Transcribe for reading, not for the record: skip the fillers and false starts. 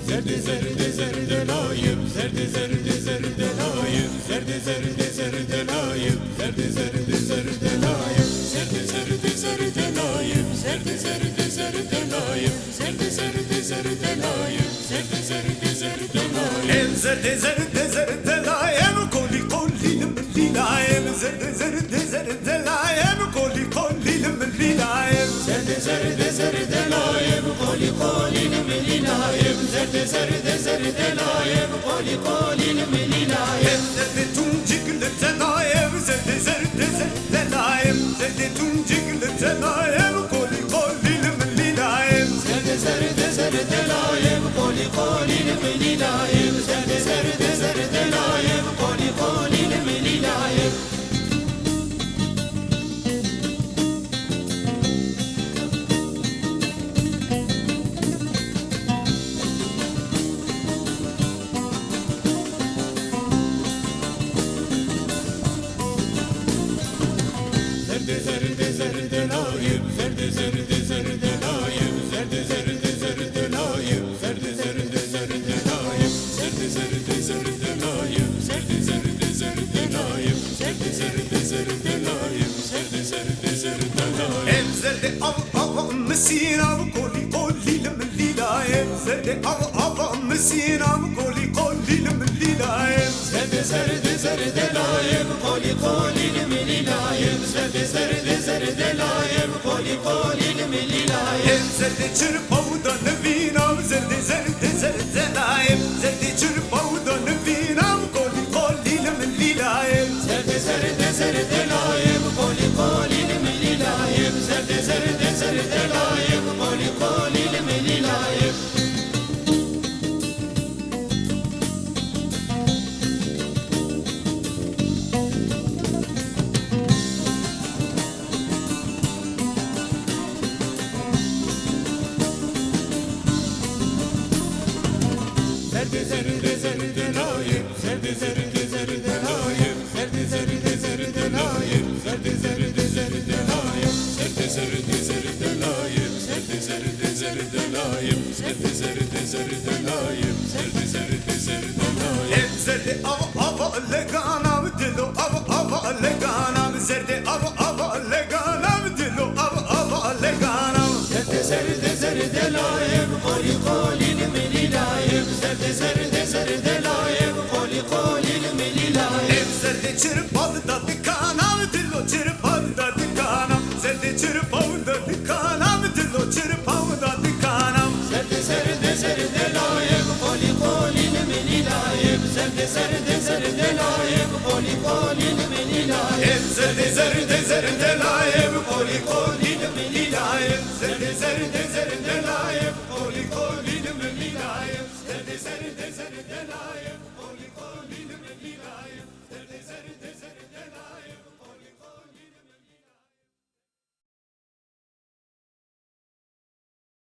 Zerde zerde zerde layım, zerde zerde zerde layım, zerde zerde zerde layım, zerde zerde zerde layım, zerde zerde zerde layım, zerde zerde zerde layım, zerde zerde zerde layım, zerde zerde zerde layım. Em zerde zerde zerde layım, koli koli layım, zerde zerde zerde layım, koli koli layım, zerde zerde zerde layım, koli koli layım, zerde zerde zerde layım, koli koli layım. zerde tuncik layım, zerde zerde zerde layım, zerde tuncik layım, koli koli layım, zerde zerde zerde layım, koli koli layım, zerde zerde zerde layım, koli koli layım. Zerde zerde zerde layım, zerde zerde zerde layım, zerde zerde zerde layım, zerde zerde zerde layım, zerde zerde zerde layım, zerde zerde zerde layım, zerde zerde zerde layım, zerde zerde zerde layım. em zerde av mesina, koli koli layım, zerde av mesina, koli koli layım, Zerde zerde zerde layım, koli koli layım, zerde zerde zerde layım, koli koli layım. em zerde çırpavda nevinam, zerde zerde zerde layım, zerde çırpavda nevinam, koli koli layım, Zerde zerde zerde layım, koli koli layım, zerde zerde zerde layım, koli koli layım. Zerde zerde zerde layım, zerde zerde zerde layım, zerde zerde zerde layım, zerde zerde zerde layım, zerde zerde zerde layım, zerde zerde zerde layım, zerde zerde zerde layım, zerde zerde zerde layım. em zerde av leganam, dilo av leganam, zerde av leganam, dilo av leganam, Zerde zerde zerde layım, koli koli layım, zerde zerde zerde layım, koli koli layım. em zerde çırpavda dikanam, dilo çırpavda dikanam, zerde çırpavda dikanam, dilo çırpavda dikanam, Zerde zerde zerde layım, koli koli layım, zerde zerde zerde layım, koli koli layım. em zerde zerde zerde layım, koli koli